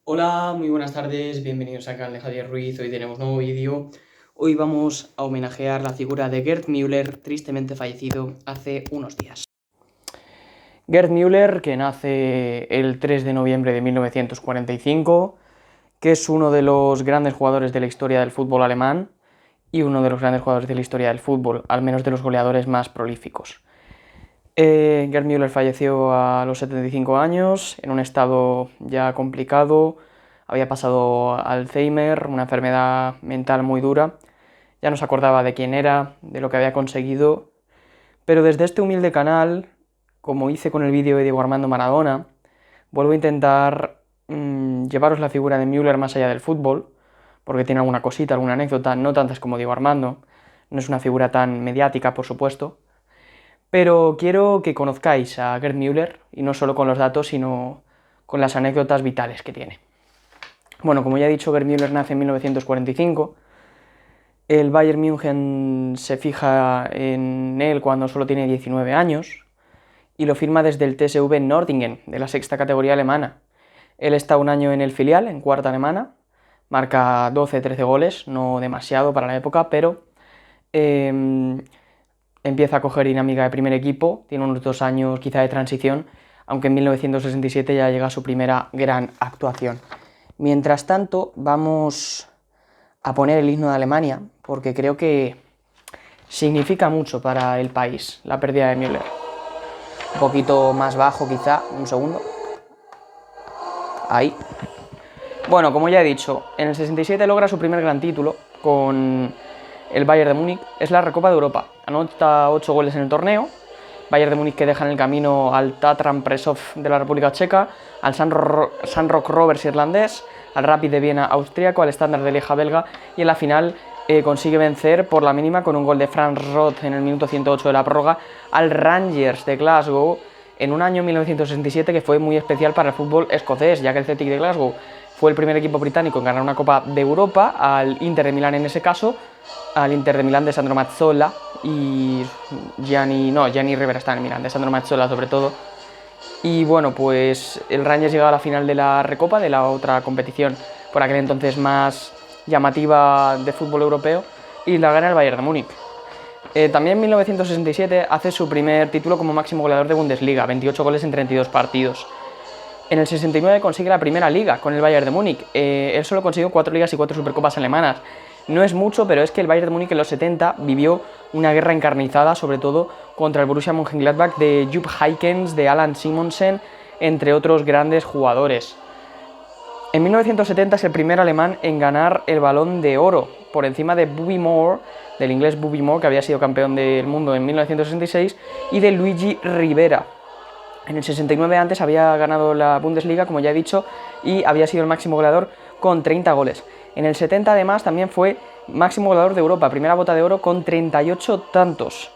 Hola, muy buenas tardes, bienvenidos al canal de Javier Ruiz. Hoy tenemos nuevo vídeo. Hoy vamos a homenajear la figura de Gerd Müller, tristemente fallecido hace unos días. Gerd Müller, que nace el 3 de noviembre de 1945, que es uno de los grandes jugadores de la historia del fútbol alemán y uno de los grandes jugadores de la historia del fútbol, al menos de los goleadores más prolíficos. Gerd Müller falleció a los 75 años, en un estado ya complicado. Había pasado Alzheimer, una enfermedad mental muy dura. Ya no se acordaba de quién era, de lo que había conseguido. Pero desde este humilde canal, como hice con el vídeo de Diego Armando Maradona, vuelvo a intentar llevaros la figura de Müller más allá del fútbol, porque tiene alguna cosita, alguna anécdota, no tantas como Diego Armando. No es una figura tan mediática, por supuesto, pero quiero que conozcáis a Gerd Müller, y no solo con los datos, sino con las anécdotas vitales que tiene. Bueno, como ya he dicho, Gerd Müller nace en 1945. El Bayern München se fija en él cuando solo tiene 19 años y lo firma desde el TSV Nordingen, de la sexta categoría alemana. Él está un año en el filial, en cuarta alemana, marca 12-13 goles, no demasiado para la época, pero empieza a coger dinámica de primer equipo, tiene unos 2 años quizá de transición, aunque en 1967 ya llega su primera gran actuación. Mientras tanto, vamos a poner el himno de Alemania, porque creo que significa mucho para el país la pérdida de Müller. Un poquito más bajo quizá, un segundo. Ahí. Bueno, como ya he dicho, en el 67 logra su primer gran título con el Bayern de Múnich. Es la Recopa de Europa. Anota 8 goles en el torneo. Bayern de Múnich que deja en el camino al Tatran Presov de la República Checa, al Shamrock Rovers irlandés, al Rapid de Viena austríaco, al Standard de Lieja belga, y en la final consigue vencer por la mínima con un gol de Franz Roth en el minuto 108 de la prórroga al Rangers de Glasgow en un año 1967 que fue muy especial para el fútbol escocés, ya que el Celtic de Glasgow fue el primer equipo británico en ganar una Copa de Europa, al Inter de Milán en ese caso, al Inter de Milán de Sandro Mazzola y Gianni Rivera está en el Milán, de Sandro Mazzola sobre todo. Y bueno, pues el Rangers llega a la final de la Recopa, de la otra competición por aquel entonces más llamativa de fútbol europeo, y la gana el Bayern de Múnich. También en 1967 hace su primer título como máximo goleador de Bundesliga, 28 goles en 32 partidos. En el 69 consigue la primera liga con el Bayern de Múnich. Él solo consiguió 4 ligas y 4 supercopas alemanas. No es mucho, pero es que el Bayern de Múnich en los 70 vivió una guerra encarnizada, sobre todo contra el Borussia Mönchengladbach de Jupp Heynckes, de Alan Simonsen, entre otros grandes jugadores. En 1970 es el primer alemán en ganar el Balón de Oro, por encima de Bobby Moore, del inglés Bobby Moore, que había sido campeón del mundo en 1966, y de Luigi Rivera. En el 69 antes había ganado la Bundesliga, como ya he dicho, y había sido el máximo goleador con 30 goles. En el 70 además también fue máximo goleador de Europa, primera bota de oro con 38 tantos.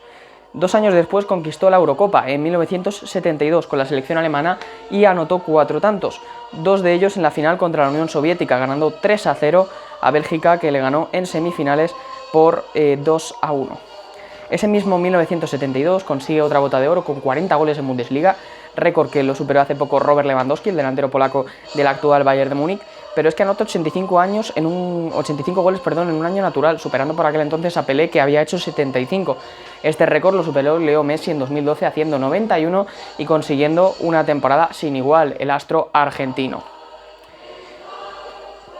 2 años después conquistó la Eurocopa, en 1972, con la selección alemana, y anotó 4 tantos, 2 de ellos en la final contra la Unión Soviética, ganando 3-0 a Bélgica, que le ganó en semifinales por 2-1. Ese mismo 1972 consigue otra bota de oro con 40 goles en Bundesliga, récord que lo superó hace poco Robert Lewandowski, el delantero polaco del actual Bayern de Múnich, pero es que anota 85 goles en un año natural, superando por aquel entonces a Pelé, que había hecho 75. Este récord lo superó Leo Messi en 2012 haciendo 91 y consiguiendo una temporada sin igual, el astro argentino.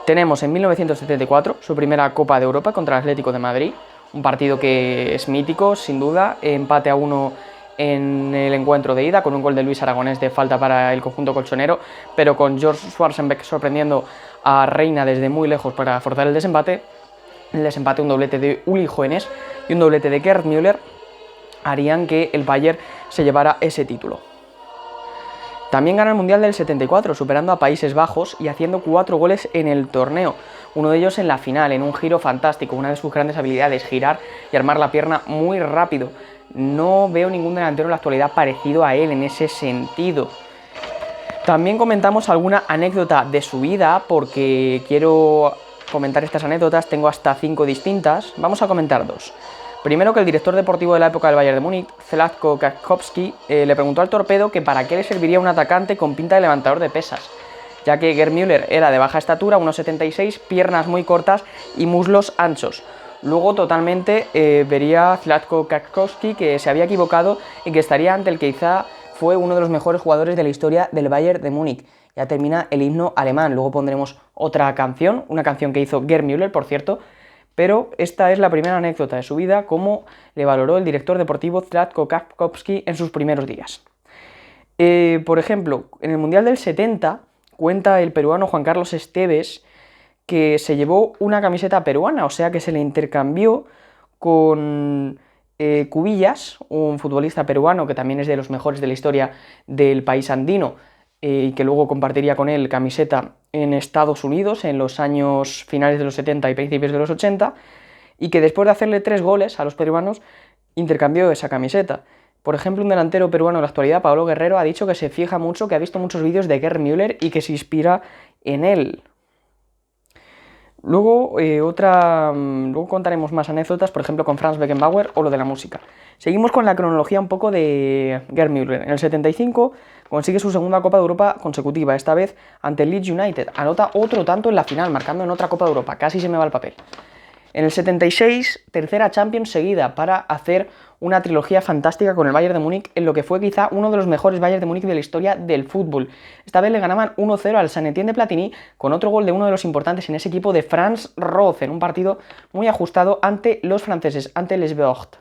Tenemos en 1974 su primera Copa de Europa contra el Atlético de Madrid, un partido que es mítico, sin duda, empate a 1 en el encuentro de ida, con un gol de Luis Aragonés de falta para el conjunto colchonero, pero con George Schwarzenbeck sorprendiendo a Reina desde muy lejos para forzar el desempate. El desempate, un doblete de Uli Hoeneß y un doblete de Gerd Müller, harían que el Bayern se llevara ese título. También gana el Mundial del 74, superando a Países Bajos y haciendo 4 goles en el torneo. Uno de ellos en la final, en un giro fantástico, una de sus grandes habilidades, girar y armar la pierna muy rápido. No veo ningún delantero en la actualidad parecido a él en ese sentido. También comentamos alguna anécdota de su vida, porque quiero comentar estas anécdotas, tengo hasta 5 distintas. Vamos a comentar 2. Primero, que el director deportivo de la época del Bayern de Múnich, Zlatko Kakowski, le preguntó al torpedo que para qué le serviría un atacante con pinta de levantador de pesas, ya que Gerd Müller era de baja estatura, 1,76, piernas muy cortas y muslos anchos. Luego totalmente vería Zlatko Kakowski que se había equivocado y que estaría ante el que quizá fue uno de los mejores jugadores de la historia del Bayern de Múnich. Ya termina el himno alemán, luego pondremos otra canción, una canción que hizo Gerd Müller, por cierto, pero esta es la primera anécdota de su vida, cómo le valoró el director deportivo Zlatko Kakowski en sus primeros días. Por ejemplo, en el Mundial del 70 cuenta el peruano Juan Carlos Esteves que se llevó una camiseta peruana, o sea que se le intercambió con Cubillas, un futbolista peruano que también es de los mejores de la historia del país andino, y que luego compartiría con él camiseta en Estados Unidos en los años finales de los 70 y principios de los 80, y que después de hacerle 3 goles a los peruanos, intercambió esa camiseta. Por ejemplo, un delantero peruano en la actualidad, Pablo Guerrero, ha dicho que se fija mucho, que ha visto muchos vídeos de Gerd Müller y que se inspira en él. Luego contaremos más anécdotas, por ejemplo con Franz Beckenbauer o lo de la música. Seguimos con la cronología un poco de Gerd Müller. En el 75 consigue su segunda Copa de Europa consecutiva, esta vez ante el Leeds United. Anota otro tanto en la final, marcando en otra Copa de Europa. Casi se me va el papel. En el 76, tercera Champions seguida para hacer una trilogía fantástica con el Bayern de Múnich en lo que fue quizá uno de los mejores Bayern de Múnich de la historia del fútbol. Esta vez le ganaban 1-0 al Saint Etienne de Platini con otro gol de uno de los importantes en ese equipo de Franz Roth en un partido muy ajustado ante los franceses, ante Les Beort.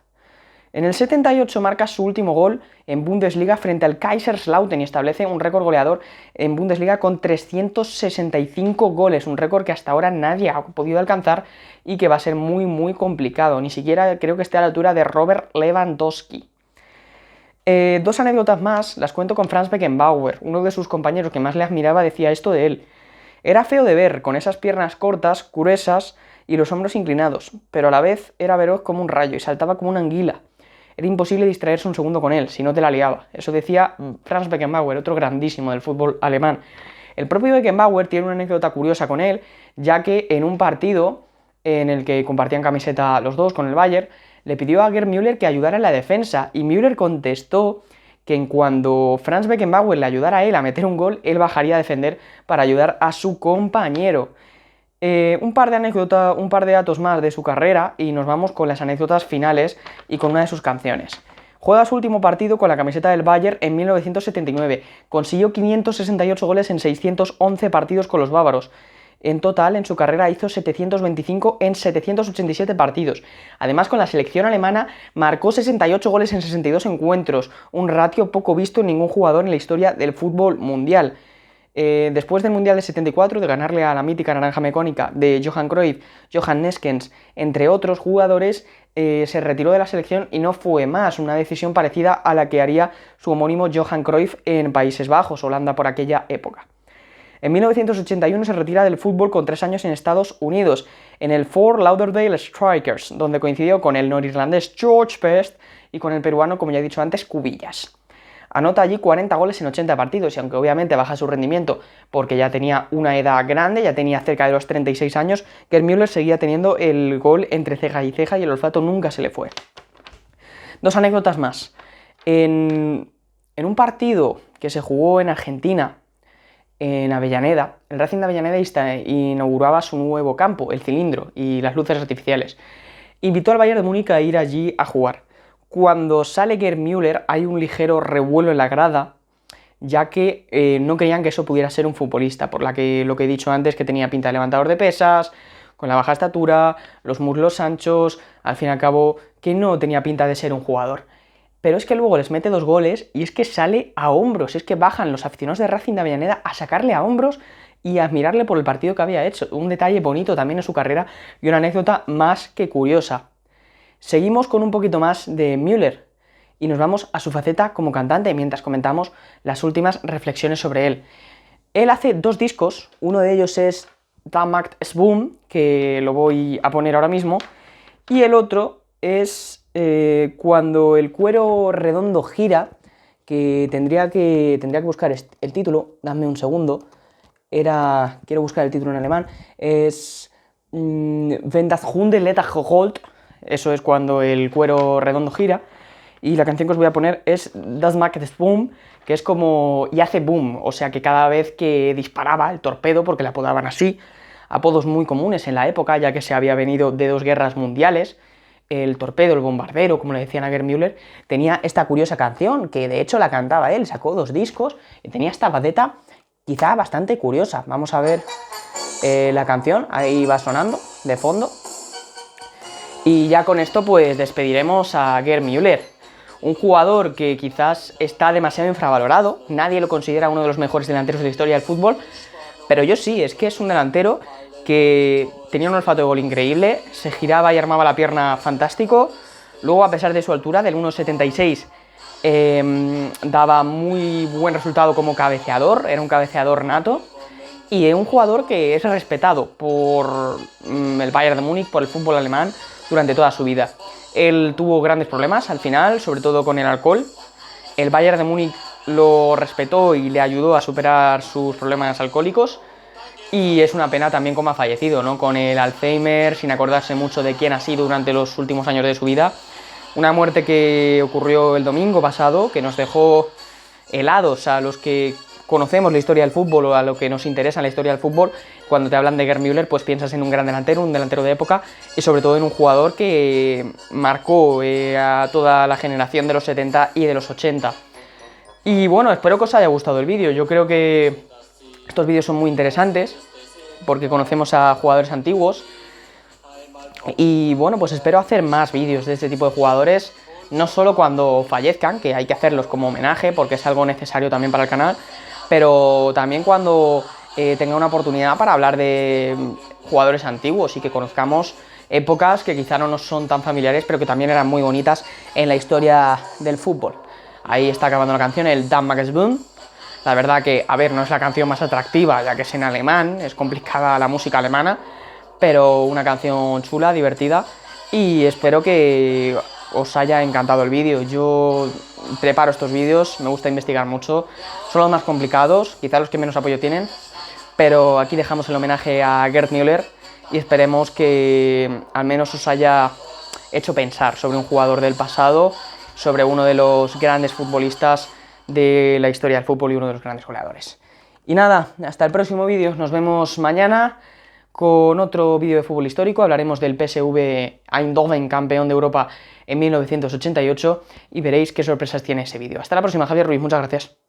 En el 78 marca su último gol en Bundesliga frente al Kaiserslautern y establece un récord goleador en Bundesliga con 365 goles, un récord que hasta ahora nadie ha podido alcanzar y que va a ser muy complicado, ni siquiera creo que esté a la altura de Robert Lewandowski. 2 anécdotas más las cuento con Franz Beckenbauer, uno de sus compañeros que más le admiraba decía esto de él. Era feo de ver, con esas piernas cortas, gruesas y los hombros inclinados, pero a la vez era veloz como un rayo y saltaba como una anguila. Era imposible distraerse un segundo con él, si no te la liaba. Eso decía Franz Beckenbauer, otro grandísimo del fútbol alemán. El propio Beckenbauer tiene una anécdota curiosa con él, ya que en un partido en el que compartían camiseta los dos con el Bayern, le pidió a Gerd Müller que ayudara en la defensa, y Müller contestó que en cuando Franz Beckenbauer le ayudara a él a meter un gol, él bajaría a defender para ayudar a su compañero. Un par de datos más de su carrera y nos vamos con las anécdotas finales y con una de sus canciones. Juega su último partido con la camiseta del Bayern en 1979. Consiguió 568 goles en 611 partidos con los bávaros. En total, en su carrera hizo 725 en 787 partidos. Además, con la selección alemana marcó 68 goles en 62 encuentros, un ratio poco visto en ningún jugador en la historia del fútbol mundial. Después del Mundial de 74, de ganarle a la mítica naranja mecánica de Johan Cruyff, Johan Neskens, entre otros jugadores, se retiró de la selección y no fue más, una decisión parecida a la que haría su homónimo Johan Cruyff en Países Bajos, Holanda por aquella época. En 1981 se retira del fútbol con 3 años en Estados Unidos, en el Fort Lauderdale Strikers, donde coincidió con el norirlandés George Best y con el peruano, como ya he dicho antes, Cubillas. Anota allí 40 goles en 80 partidos y aunque obviamente baja su rendimiento porque ya tenía una edad grande, ya tenía cerca de los 36 años, Gerd Müller seguía teniendo el gol entre ceja y ceja y el olfato nunca se le fue. 2 anécdotas más. En un partido que se jugó en Argentina, en Avellaneda, el Racing de Avellaneda inauguraba su nuevo campo, el cilindro y las luces artificiales. Invitó al Bayern de Múnich a ir allí a jugar. Cuando sale Gerd Müller hay un ligero revuelo en la grada, ya que no creían que eso pudiera ser un futbolista, por lo que he dicho antes, que tenía pinta de levantador de pesas, con la baja estatura, los muslos anchos, al fin y al cabo, que no tenía pinta de ser un jugador. Pero es que luego les mete 2 goles y es que sale a hombros, es que bajan los aficionados de Racing de Avellaneda a sacarle a hombros y a admirarle por el partido que había hecho. Un detalle bonito también en su carrera y una anécdota más que curiosa. Seguimos con un poquito más de Müller y nos vamos a su faceta como cantante mientras comentamos las últimas reflexiones sobre él. Él hace 2 discos, uno de ellos es Da macht es Boom, que lo voy a poner ahora mismo, y el otro es Cuando el cuero redondo gira, que tendría que buscar el título, dame un segundo, quiero buscar el título en alemán, es Wenn das Hunde Leder rollt. Eso es cuando el cuero redondo gira. Y la canción que os voy a poner es Das macht es Boom, que es como y hace boom, o sea que cada vez que disparaba el torpedo, porque le apodaban así, apodos muy comunes en la época, ya que se había venido de 2 guerras mundiales, el torpedo, el bombardero, como le decían a Gerd Müller, tenía esta curiosa canción, que de hecho la cantaba él, sacó 2 discos, y tenía esta faceta quizá bastante curiosa. Vamos a ver la canción, ahí va sonando de fondo. Y ya con esto pues despediremos a Gerd Müller, un jugador que quizás está demasiado infravalorado, nadie lo considera uno de los mejores delanteros de la historia del fútbol, pero yo sí, es que es un delantero que tenía un olfato de gol increíble, se giraba y armaba la pierna fantástico, luego a pesar de su altura, del 1,76, daba muy buen resultado como cabeceador, era un cabeceador nato, y un jugador que es respetado por el Bayern de Múnich, por el fútbol alemán, durante toda su vida. Él tuvo grandes problemas al final, sobre todo con el alcohol. El Bayern de Múnich lo respetó y le ayudó a superar sus problemas alcohólicos. Y es una pena también cómo ha fallecido, ¿no? Con el Alzheimer, sin acordarse mucho de quién ha sido durante los últimos años de su vida. Una muerte que ocurrió el domingo pasado, que nos dejó helados a los que conocemos la historia del fútbol o a lo que nos interesa la historia del fútbol. Cuando te hablan de Gerd Müller, pues piensas en un gran delantero, un delantero de época, y sobre todo en un jugador que marcó a toda la generación de los 70 y de los 80. Y bueno, espero que os haya gustado el vídeo. Yo creo que estos vídeos son muy interesantes porque conocemos a jugadores antiguos. Y bueno, pues espero hacer más vídeos de este tipo de jugadores, no solo cuando fallezcan, que hay que hacerlos como homenaje porque es algo necesario también para el canal, pero también cuando tenga una oportunidad para hablar de jugadores antiguos y que conozcamos épocas que quizá no nos son tan familiares, pero que también eran muy bonitas en la historia del fútbol. Ahí está acabando la canción, el Das macht es Boom. La verdad que, a ver, no es la canción más atractiva, ya que es en alemán, es complicada la música alemana, pero una canción chula, divertida, y espero que os haya encantado el vídeo. Yo preparo estos vídeos, me gusta investigar mucho, son los más complicados, quizá los que menos apoyo tienen, pero aquí dejamos el homenaje a Gerd Müller y esperemos que al menos os haya hecho pensar sobre un jugador del pasado, sobre uno de los grandes futbolistas de la historia del fútbol y uno de los grandes goleadores. Y nada, hasta el próximo vídeo, nos vemos mañana con otro vídeo de fútbol histórico. Hablaremos del PSV Eindhoven, campeón de Europa en 1988, y veréis qué sorpresas tiene ese vídeo. Hasta la próxima, Javier Ruiz, muchas gracias.